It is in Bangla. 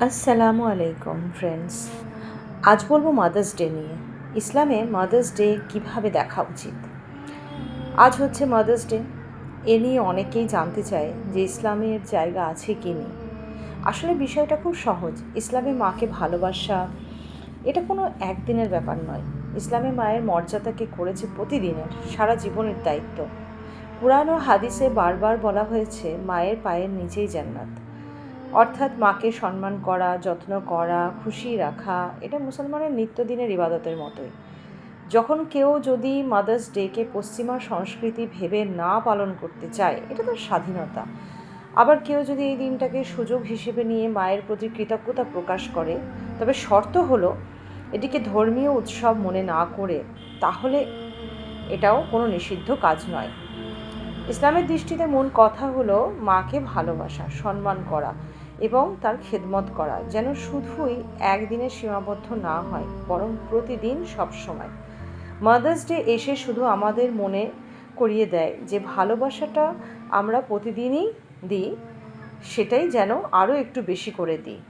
আসসালামু আলাইকুম ফ্রেন্ডস। আজ বলবো মাদার্স ডে নিয়ে। ইসলামে মাদার্স ডে কীভাবে দেখা উচিত। আজ হচ্ছে মাদার্স ডে। এ নিয়ে অনেকেই জানতে চায় যে ইসলামের জায়গা আছে কি নেই। আসলে বিষয়টা খুব সহজ। ইসলামে মাকে ভালোবাসা এটা কোনো একদিনের ব্যাপার নয়। ইসলামে মায়ের মর্যাদাকে করেছে প্রতিদিনের, সারা জীবনের দায়িত্ব। কুরআন ও হাদিসে বারবার বলা হয়েছে মায়ের পায়ের নিচেই জান্নাত। অর্থাৎ মাকে সম্মান করা, যত্ন করা, খুশি রাখা এটা মুসলমানের নিত্যদিনের ইবাদতের মতোই। যখন কেউ যদি মাদার্স ডেকে পশ্চিমা সংস্কৃতি ভেবে না পালন করতে চায়, এটা তার স্বাধীনতা। আবার কেউ যদি এই দিনটাকে সুযোগ হিসেবে নিয়ে মায়ের প্রতি কৃতজ্ঞতা প্রকাশ করে, তবে শর্ত হলো এটিকে ধর্মীয় উৎসব মনে না করে, তাহলে এটাও কোনো নিষিদ্ধ কাজ নয়। ইসলামের দৃষ্টিতে মূল কথা হলো মাকে ভালোবাসা, সম্মান করা এবং তার খেদমত করা যেন শুধুই একদিনে সীমাবদ্ধ না হয়, বরং প্রতিদিন সবসময়। মাদার্স ডে এসে শুধু আমাদের মনে করিয়ে দেয় যে ভালোবাসাটা আমরা প্রতিদিনই দিই, সেটাই যেন আরও একটু বেশি করে দিই।